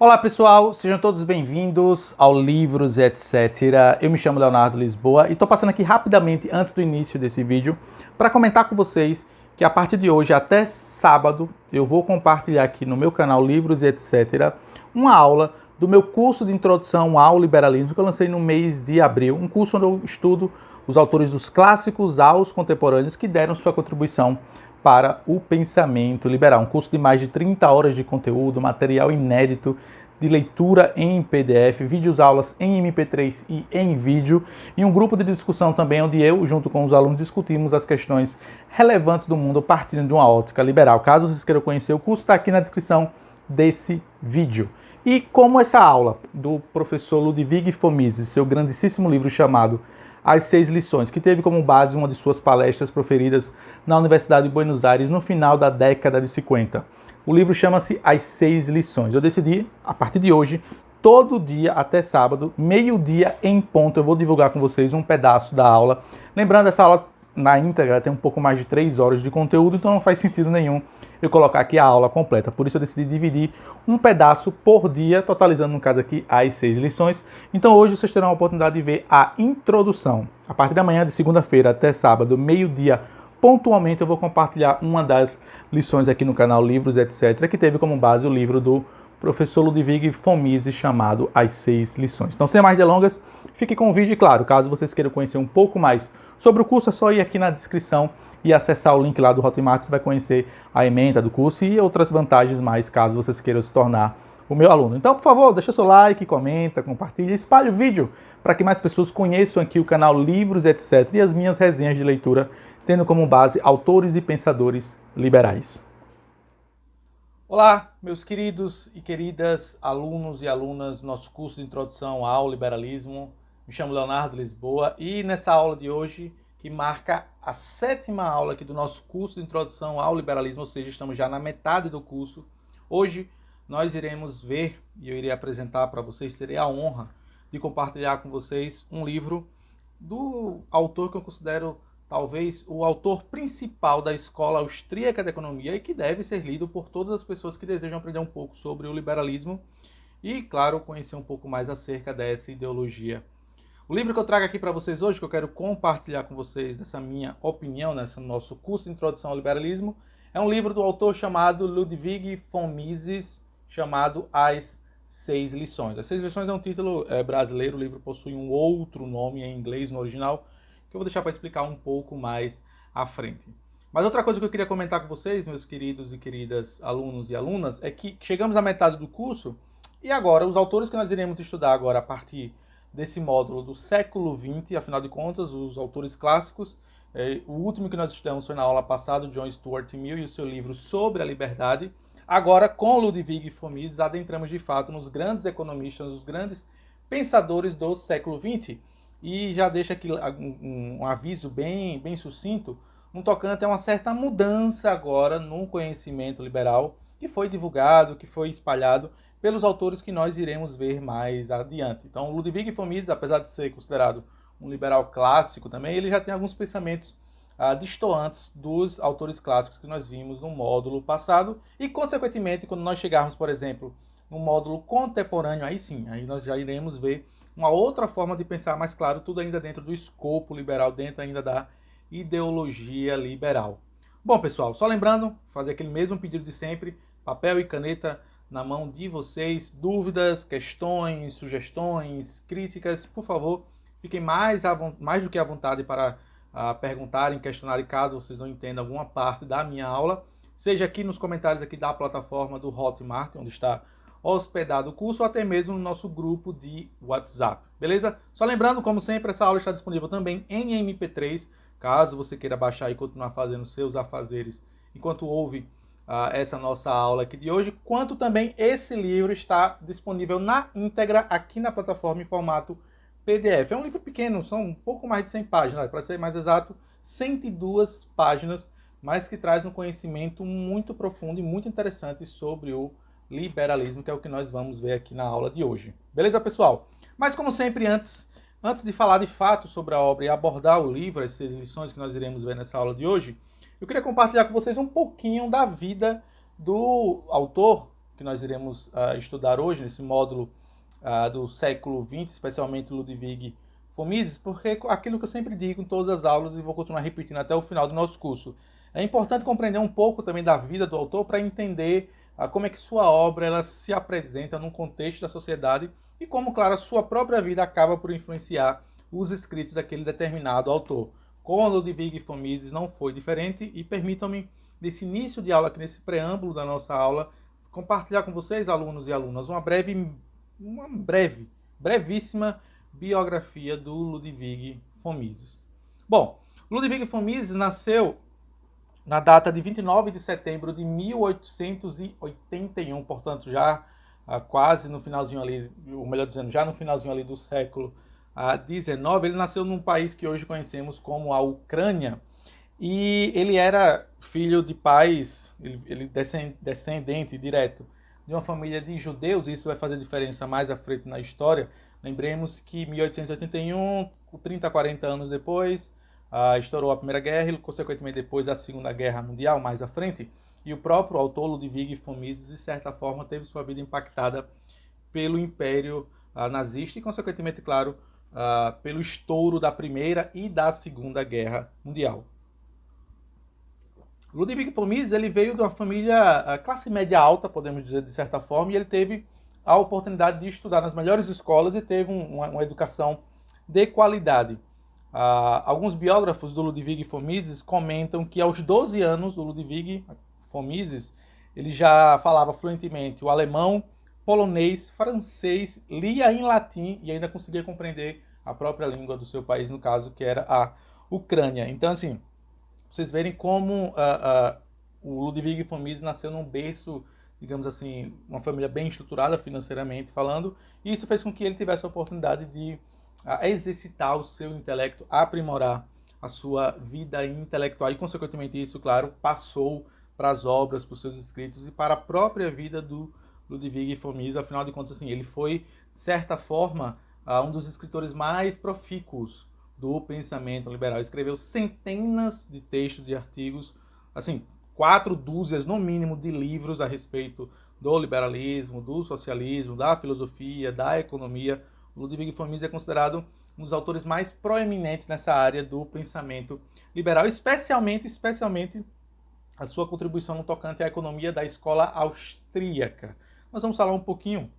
Olá pessoal, sejam todos bem-vindos ao Livros Etc. Eu me chamo Leonardo Lisboa e estou passando aqui rapidamente antes do início desse vídeo para comentar com vocês que a partir de hoje até sábado eu vou compartilhar aqui no meu canal Livros Etc. uma aula do meu curso de introdução ao liberalismo que eu lancei no mês de abril, um curso onde eu estudo os autores dos clássicos aos contemporâneos que deram sua contribuição para o pensamento liberal. Um curso de mais de 30 horas de conteúdo, material inédito de leitura em PDF, vídeos aulas em MP3 e em vídeo, e um grupo de discussão também onde eu, junto com os alunos, discutimos as questões relevantes do mundo partindo de uma ótica liberal. Caso vocês queiram conhecer o curso, está aqui na descrição desse vídeo. E como essa aula do professor Ludwig von Mises, seu grandíssimo livro chamado As 6 Lições, que teve como base uma de suas palestras proferidas na Universidade de Buenos Aires no final da década de 50. O livro chama-se As 6 Lições. Eu decidi, a partir de hoje, todo dia até sábado, meio-dia em ponto, eu vou divulgar com vocês um pedaço da aula. Lembrando, essa aula na íntegra tem um pouco mais de 3 horas de conteúdo, então não faz sentido nenhum eu colocar aqui a aula completa. Por isso eu decidi dividir um pedaço por dia, totalizando, no caso aqui, as 6 lições. Então hoje vocês terão a oportunidade de ver a introdução. A partir da manhã de segunda-feira até sábado, meio-dia, pontualmente eu vou compartilhar uma das lições aqui no canal Livros Etc., que teve como base o livro do professor Ludwig von Mises chamado As 6 Lições. Então, sem mais delongas, fique com o vídeo e, claro, caso vocês queiram conhecer um pouco mais sobre o curso, é só ir aqui na descrição e acessar o link lá do Hotmart, você vai conhecer a ementa do curso e outras vantagens mais, caso vocês queiram se tornar o meu aluno. Então, por favor, deixa seu like, comenta, compartilha, espalhe o vídeo para que mais pessoas conheçam aqui o canal Livros Etc. e as minhas resenhas de leitura, tendo como base autores e pensadores liberais. Olá, meus queridos e queridas alunos e alunas do nosso curso de introdução ao liberalismo. Me chamo Leonardo Lisboa e nessa aula de hoje, que marca a 7ª aula aqui do nosso curso de introdução ao liberalismo, ou seja, estamos já na metade do curso. Hoje nós iremos ver e eu irei apresentar para vocês, terei a honra de compartilhar com vocês um livro do autor que eu considero talvez o autor principal da escola austríaca de economia e que deve ser lido por todas as pessoas que desejam aprender um pouco sobre o liberalismo e, claro, conhecer um pouco mais acerca dessa ideologia. O livro que eu trago aqui para vocês hoje, que eu quero compartilhar com vocês nessa minha opinião, nesse nosso curso de introdução ao liberalismo, é um livro do autor chamado Ludwig von Mises, chamado As 6 Lições. As 6 Lições é um título brasileiro, o livro possui um outro nome em inglês no original, que eu vou deixar para explicar um pouco mais à frente. Mas outra coisa que eu queria comentar com vocês, meus queridos e queridas alunos e alunas, é que chegamos à metade do curso e agora os autores que nós iremos estudar agora a partir desse módulo do século XX, afinal de contas, os autores clássicos, o último que nós estudamos foi na aula passada, John Stuart Mill e o seu livro Sobre a Liberdade. Agora, com Ludwig von Mises, adentramos de fato nos grandes economistas, nos grandes pensadores do século XX. E já deixa aqui um aviso bem sucinto, no tocante a uma certa mudança agora no conhecimento liberal, que foi divulgado, que foi espalhado pelos autores que nós iremos ver mais adiante. Então, Ludwig von Mises, apesar de ser considerado um liberal clássico também, ele já tem alguns pensamentos distantes dos autores clássicos que nós vimos no módulo passado e, consequentemente, quando nós chegarmos, por exemplo, no módulo contemporâneo, aí sim, aí nós já iremos ver uma outra forma de pensar, mas claro, tudo ainda dentro do escopo liberal, dentro ainda da ideologia liberal. Bom, pessoal, só lembrando, fazer aquele mesmo pedido de sempre, papel e caneta na mão de vocês, dúvidas, questões, sugestões, críticas, por favor, fiquem mais do que à vontade para perguntarem, questionarem, caso vocês não entendam alguma parte da minha aula, seja aqui nos comentários aqui da plataforma do Hotmart, onde está hospedado o curso, ou até mesmo no nosso grupo de WhatsApp, beleza? Só lembrando, como sempre, essa aula está disponível também em MP3, caso você queira baixar e continuar fazendo seus afazeres enquanto ouve essa nossa aula aqui de hoje, quanto também esse livro está disponível na íntegra aqui na plataforma em formato PDF. É um livro pequeno, são um pouco mais de 100 páginas, para ser mais exato, 102 páginas, mas que traz um conhecimento muito profundo e muito interessante sobre o liberalismo, que é o que nós vamos ver aqui na aula de hoje. Beleza, pessoal? Mas como sempre, antes de falar de fato sobre a obra e abordar o livro, as 6 lições que nós iremos ver nessa aula de hoje, eu queria compartilhar com vocês um pouquinho da vida do autor que nós iremos estudar hoje, nesse módulo do século XX, especialmente Ludwig von Mises, porque aquilo que eu sempre digo em todas as aulas e vou continuar repetindo até o final do nosso curso, é importante compreender um pouco também da vida do autor para entender como é que sua obra ela se apresenta num contexto da sociedade e como, claro, a sua própria vida acaba por influenciar os escritos daquele determinado autor. Com Ludwig von Mises não foi diferente e permitam-me, nesse início de aula, aqui nesse preâmbulo da nossa aula, compartilhar com vocês, alunos e alunas, brevíssima biografia do Ludwig von Mises. Bom, Ludwig von Mises nasceu na data de 29 de setembro de 1881, portanto já quase no finalzinho ali, ou melhor dizendo, já no finalzinho ali do século XIX. Ele nasceu num país que hoje conhecemos como a Ucrânia, e ele era filho de pais, ele descendente direto de uma família de judeus. Isso vai fazer diferença mais à frente na história. Lembremos que em 1881, 30, 40 anos depois, estourou a Primeira Guerra e, consequentemente, depois a Segunda Guerra Mundial, mais à frente. E o próprio autor, Ludwig von Mises, de certa forma, teve sua vida impactada pelo Império nazista e, consequentemente, claro, pelo estouro da Primeira e da Segunda Guerra Mundial. Ludwig von Mises ele veio de uma família classe média alta, podemos dizer, de certa forma, e ele teve a oportunidade de estudar nas melhores escolas e teve uma educação de qualidade. Alguns biógrafos do Ludwig von Mises comentam que aos 12 anos, o Ludwig von Mises ele já falava fluentemente o alemão, polonês, francês, lia em latim e ainda conseguia compreender a própria língua do seu país, no caso, que era a Ucrânia. Então, assim, vocês verem como o Ludwig von Mises nasceu num berço, digamos assim, uma família bem estruturada financeiramente falando, e isso fez com que ele tivesse a oportunidade de exercitar o seu intelecto, aprimorar a sua vida intelectual e, consequentemente, isso, claro, passou para as obras, para os seus escritos e para a própria vida do Ludwig von Mises. Afinal de contas, assim, ele foi, de certa forma, um dos escritores mais profícuos do pensamento liberal. Escreveu centenas de textos e artigos, assim, 4 dúzias no mínimo de livros a respeito do liberalismo, do socialismo, da filosofia, da economia. Ludwig von Mises é considerado um dos autores mais proeminentes nessa área do pensamento liberal, especialmente a sua contribuição no tocante à economia da escola austríaca. Nós vamos falar um pouquinho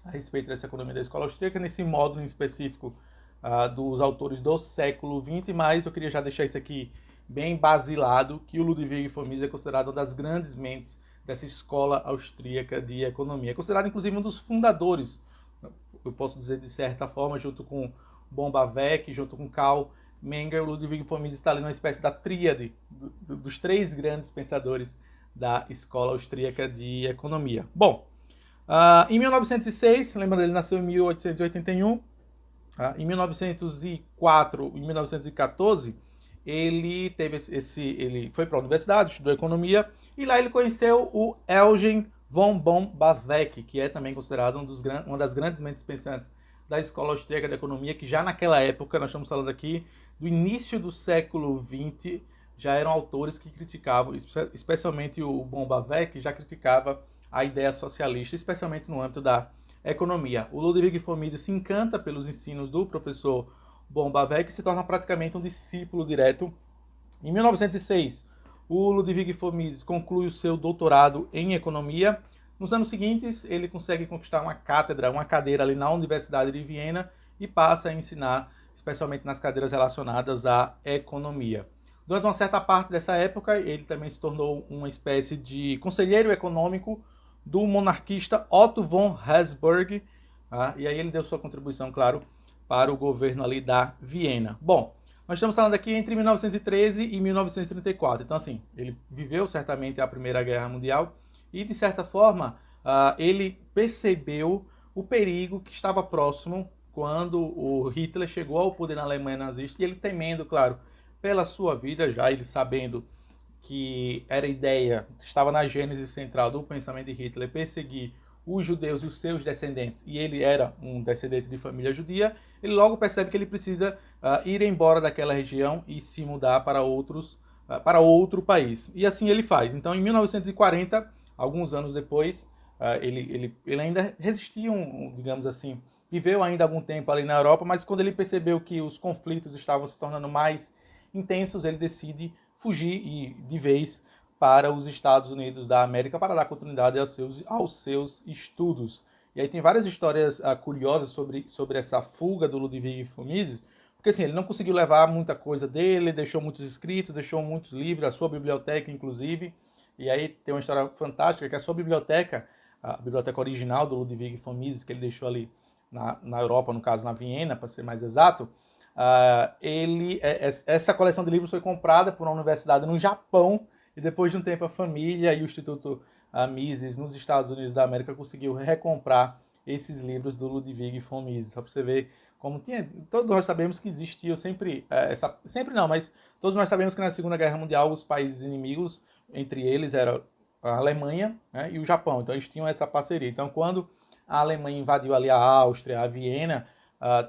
a respeito dessa economia da escola austríaca nesse módulo em específico dos autores do século XX, mas eu queria já deixar isso aqui bem basilado, que o Ludwig von Mises é considerado uma das grandes mentes dessa escola austríaca de economia. É considerado, inclusive, um dos fundadores, eu posso dizer de certa forma, junto com von Babeck, junto com Karl Menger. O Ludwig von Mises está ali numa espécie da tríade dos 3 grandes pensadores da escola austríaca de economia. Bom, em 1906, lembrando, ele nasceu em 1881, em 1904 e 1914, ele foi para a universidade, estudou economia, e lá ele conheceu o Eugen von Babeck, que é também considerado uma das grandes mentes pensantes da escola austríaca de economia, que já naquela época, nós estamos falando aqui do início do século XX, já eram autores que criticavam, especialmente o von Babeck, já criticava a ideia socialista, especialmente no âmbito da economia. O Ludwig von Mises se encanta pelos ensinos do professor von Babeck e se torna praticamente um discípulo direto. Em 1906, o Ludwig von Mises conclui o seu doutorado em economia. Nos anos seguintes, ele consegue conquistar uma cadeira ali na Universidade de Viena e passa a ensinar, especialmente nas cadeiras relacionadas à economia. Durante uma certa parte dessa época, ele também se tornou uma espécie de conselheiro econômico do monarquista Otto von Habsburg, e aí ele deu sua contribuição, claro, para o governo ali da Viena. Bom, nós estamos falando aqui entre 1913 e 1934, então assim, ele viveu certamente a Primeira Guerra Mundial e, de certa forma, ele percebeu o perigo que estava próximo quando o Hitler chegou ao poder na Alemanha nazista, e ele temendo, claro, pela sua vida, já ele sabendo que era a ideia, estava na gênese central do pensamento de Hitler, perseguir os judeus e os seus descendentes, e ele era um descendente de família judia, ele logo percebe que ele precisa ir embora daquela região e se mudar para outro país. E assim ele faz. Então, em 1940, alguns anos depois, ele ainda resistia, digamos assim, viveu ainda algum tempo ali na Europa, mas quando ele percebeu que os conflitos estavam se tornando mais intensos, ele decide fugir de vez para os Estados Unidos da América para dar continuidade aos seus estudos. E aí tem várias histórias curiosas sobre essa fuga do Ludwig von Mises, porque assim, ele não conseguiu levar muita coisa dele, deixou muitos escritos, deixou muitos livros, a sua biblioteca inclusive, e aí tem uma história fantástica, que a sua biblioteca, a biblioteca original do Ludwig von Mises, que ele deixou ali na Europa, no caso na Viena, para ser mais exato, essa coleção de livros foi comprada por uma universidade no Japão, e depois de um tempo a família e o Instituto Mises nos Estados Unidos da América conseguiu recomprar esses livros do Ludwig von Mises. Só para você ver como tinha... Todos nós sabemos que existiu sempre... sempre não, mas todos nós sabemos que na Segunda Guerra Mundial os países inimigos, entre eles era a Alemanha, né, e o Japão. Então eles tinham essa parceria. Então quando a Alemanha invadiu ali a Áustria, a Viena,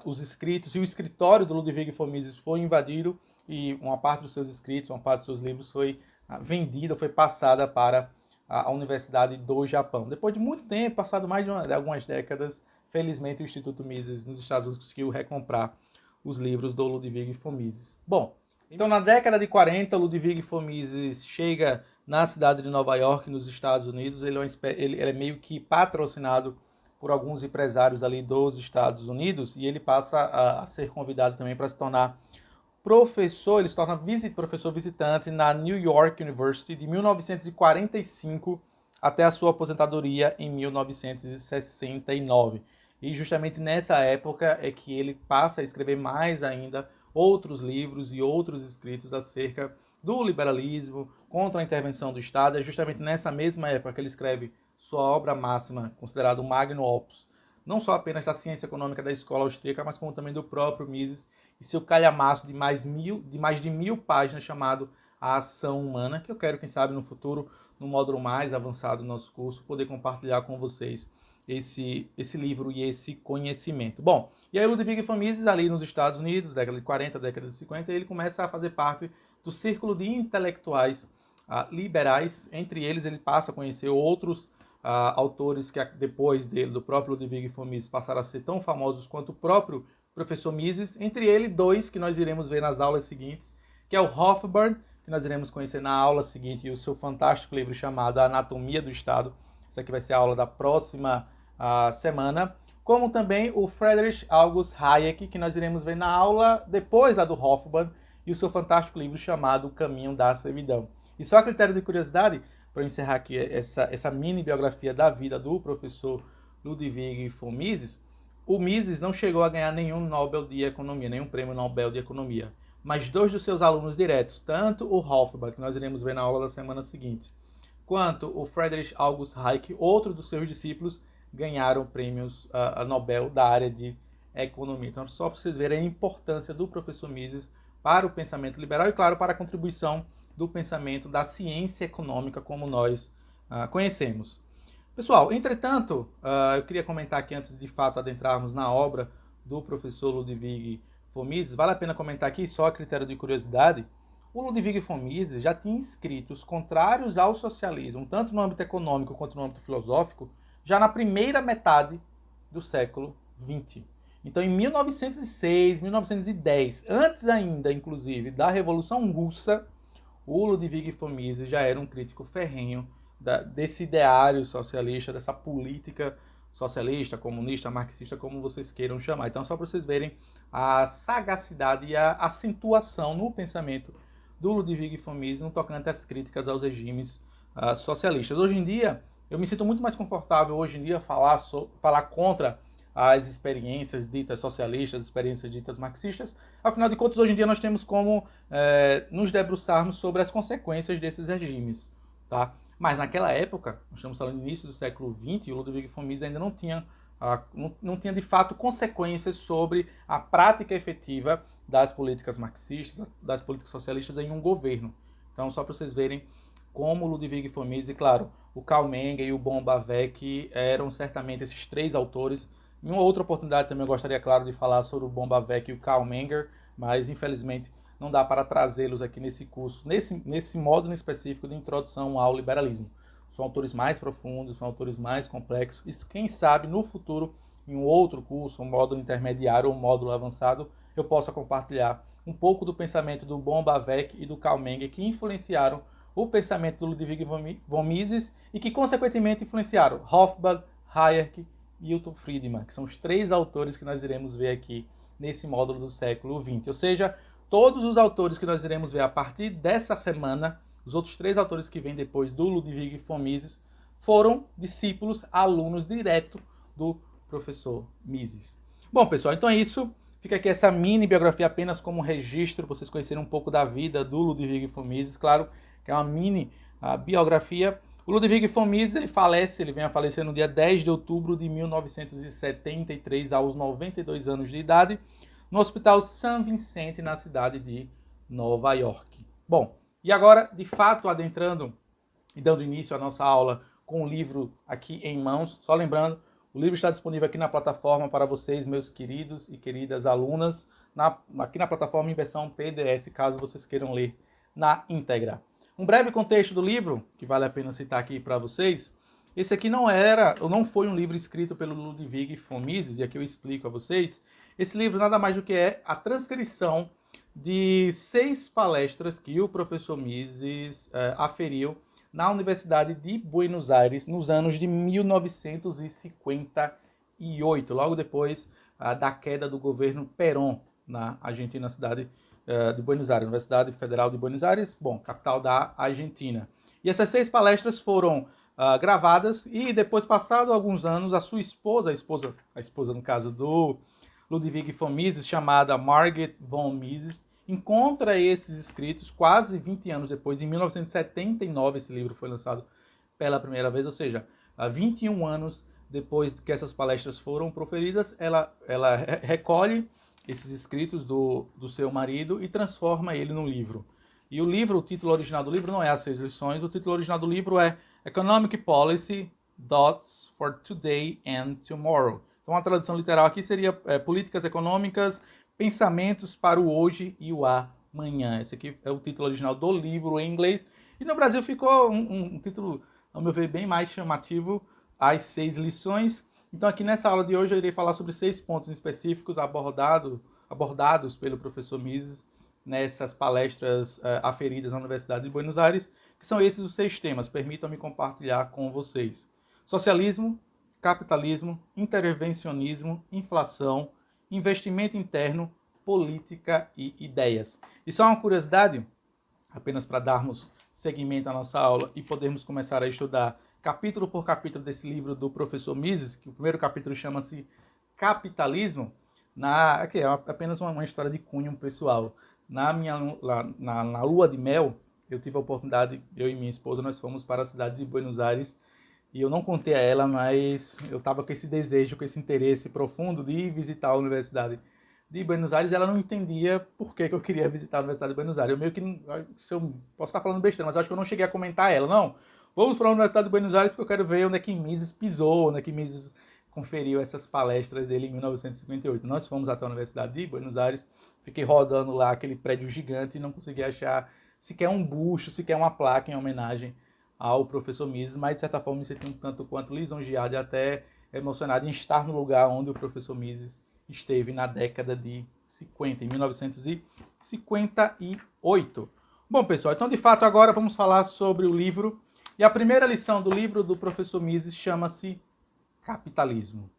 os escritos e o escritório do Ludwig von Mises foi invadido e uma parte dos seus escritos, uma parte dos seus livros foi vendida, foi passada para a Universidade do Japão. Depois de muito tempo, passado mais de algumas décadas, felizmente o Instituto Mises nos Estados Unidos conseguiu recomprar os livros do Ludwig von Mises. Bom, então na década de 40, Ludwig von Mises chega na cidade de Nova York, nos Estados Unidos. Ele é meio que patrocinado por alguns empresários ali dos Estados Unidos e ele passa a ser convidado também para se tornar professor, ele se torna professor visitante na New York University de 1945 até a sua aposentadoria em 1969. E justamente nessa época é que ele passa a escrever mais ainda outros livros e outros escritos acerca do liberalismo, contra a intervenção do Estado. É justamente nessa mesma época que ele escreve sua obra máxima, considerada o Magnum Opus, não só apenas da ciência econômica da escola austríaca, mas como também do próprio Mises e seu calhamaço de mais de 1000 páginas chamado A Ação Humana, que eu quero, quem sabe, no futuro, no módulo mais avançado do nosso curso, poder compartilhar com vocês esse livro e esse conhecimento. Bom, e aí o Ludwig von Mises, ali nos Estados Unidos, década de 40, década de 50, ele começa a fazer parte do círculo de intelectuais liberais. Entre eles, ele passa a conhecer outros autores que depois dele, do próprio Ludwig von Mises, passaram a ser tão famosos quanto o próprio professor Mises, entre ele dois que nós iremos ver nas aulas seguintes, que é o Hofbauer, que nós iremos conhecer na aula seguinte, e o seu fantástico livro chamado A Anatomia do Estado. Essa aqui vai ser a aula da próxima semana. Como também o Friedrich August Hayek, que nós iremos ver na aula depois da do Hofbauer, e o seu fantástico livro chamado O Caminho da Servidão. E só a critério de curiosidade, para encerrar aqui essa mini biografia da vida do professor Ludwig von Mises, o Mises não chegou a ganhar nenhum Nobel de Economia, nenhum prêmio Nobel de Economia, mas dois dos seus alunos diretos, tanto o Hofbauer, que nós iremos ver na aula da semana seguinte, quanto o Friedrich August Hayek, outro dos seus discípulos, ganharam prêmios Nobel da área de Economia. Então, só para vocês verem a importância do professor Mises para o pensamento liberal e, claro, para a contribuição do pensamento da ciência econômica como nós conhecemos. Pessoal, entretanto, eu queria comentar aqui, antes de fato adentrarmos na obra do professor Ludwig von Mises, vale a pena comentar aqui, só a critério de curiosidade, o Ludwig von Mises já tinha escritos contrários ao socialismo, tanto no âmbito econômico quanto no âmbito filosófico, já na primeira metade do século XX. Então, em 1906, 1910, antes ainda, inclusive, da Revolução Russa, o Ludwig von Mises já era um crítico ferrenho desse ideário socialista, dessa política socialista, comunista, marxista, como vocês queiram chamar. Então, só para vocês verem a sagacidade e a acentuação no pensamento do Ludwig von Mises no tocante às críticas aos regimes socialistas. Hoje em dia, eu me sinto muito mais confortável hoje em dia falar contra as experiências ditas socialistas, as experiências ditas marxistas. Afinal de contas, hoje em dia nós temos como nos debruçarmos sobre as consequências desses regimes, tá? Mas naquela época, nós estamos falando no início do século XX, o Ludwig von Mises ainda não tinha de fato consequências sobre a prática efetiva das políticas marxistas, das políticas socialistas em um governo. Então, só para vocês verem como o Ludwig von Mises, e claro, o Karl Menger e o von Bavinck eram certamente esses três autores. Em uma outra oportunidade também eu gostaria, claro, de falar sobre o von Bavinck e o Karl Menger, mas infelizmente não dá para trazê-los aqui nesse curso, nesse módulo específico de introdução ao liberalismo. São autores mais profundos, são autores mais complexos. E quem sabe no futuro, em um outro curso, um módulo intermediário ou um módulo avançado, eu possa compartilhar um pouco do pensamento do von Bavinck e do Karl Menger, que influenciaram o pensamento do Ludwig von Mises e que, consequentemente, influenciaram Hofbauer, Hayek e Milton Friedman, que são os 3 autores que nós iremos ver aqui nesse módulo do século XX. Ou seja, todos os autores que nós iremos ver a partir dessa semana, os outros 3 autores que vêm depois do Ludwig von Mises, foram discípulos, alunos direto do professor Mises. Bom, pessoal, então é isso. Fica aqui essa mini biografia apenas como registro, para vocês conhecerem um pouco da vida do Ludwig von Mises. Claro que é uma mini biografia. O Ludwig von Mises, ele vem a falecer no dia 10 de outubro de 1973, aos 92 anos de idade, no Hospital São Vicente, na cidade de Nova York. Bom, e agora, de fato, adentrando e dando início à nossa aula com o livro aqui em mãos, só lembrando, o livro está disponível aqui na plataforma para vocês, meus queridos e queridas alunas, aqui na plataforma em versão PDF, caso vocês queiram ler na íntegra. Um breve contexto do livro, que vale a pena citar aqui para vocês. Esse aqui não foi um livro escrito pelo Ludwig von Mises, e aqui eu explico a vocês. Esse livro nada mais do que é a transcrição de 6 palestras que o professor Mises aferiu na Universidade de Buenos Aires nos anos de 1958, logo depois da queda do governo Perón na Argentina, na cidade de Buenos Aires, Universidade Federal de Buenos Aires, capital da Argentina. E essas 6 palestras foram gravadas e depois, passado alguns anos, a sua esposa, a esposa no caso do Ludwig von Mises, chamada Margit von Mises, encontra esses escritos quase 20 anos depois, em 1979, esse livro foi lançado pela primeira vez, ou seja, 21 anos depois que essas palestras foram proferidas, ela recolhe esses escritos do seu marido e transforma ele num livro. E o título original do livro não é As 6 Lições, o título original do livro é Economic Policy, Thoughts for Today and Tomorrow. Então a tradução literal aqui seria Políticas Econômicas, Pensamentos para o Hoje e o Amanhã. Esse aqui é o título original do livro em inglês. E no Brasil ficou um título, ao meu ver, bem mais chamativo, As 6 Lições. Então aqui nessa aula de hoje eu irei falar sobre 6 pontos específicos abordados pelo professor Mises nessas palestras aferidas na Universidade de Buenos Aires, que são esses os 6 temas. Permitam-me compartilhar com vocês. Socialismo, capitalismo, intervencionismo, inflação, investimento interno, política e ideias. E só uma curiosidade, apenas para darmos seguimento à nossa aula e podermos começar a estudar capítulo por capítulo desse livro do professor Mises, que o primeiro capítulo chama-se Capitalismo, aqui é apenas uma história de cunho pessoal. Na lua de mel, eu tive a oportunidade, eu e minha esposa, nós fomos para a cidade de Buenos Aires, e eu não contei a ela, mas eu estava com esse desejo, com esse interesse profundo de visitar a Universidade de Buenos Aires. Ela não entendia por que eu queria visitar a Universidade de Buenos Aires. Eu meio que, eu posso estar falando besteira, mas acho que eu não cheguei a comentar a ela. Não, vamos para a Universidade de Buenos Aires porque eu quero ver onde é que Mises pisou, onde é que Mises conferiu essas palestras dele em 1958. Nós fomos até a Universidade de Buenos Aires, fiquei rodando lá aquele prédio gigante e não consegui achar sequer um busto, sequer uma placa em homenagem ao professor Mises, mas de certa forma me senti um tanto quanto lisonjeado e até emocionado em estar no lugar onde o professor Mises esteve na década de 50, em 1958. Bom, pessoal, então de fato agora vamos falar sobre o livro, e a primeira lição do livro do professor Mises chama-se Capitalismo.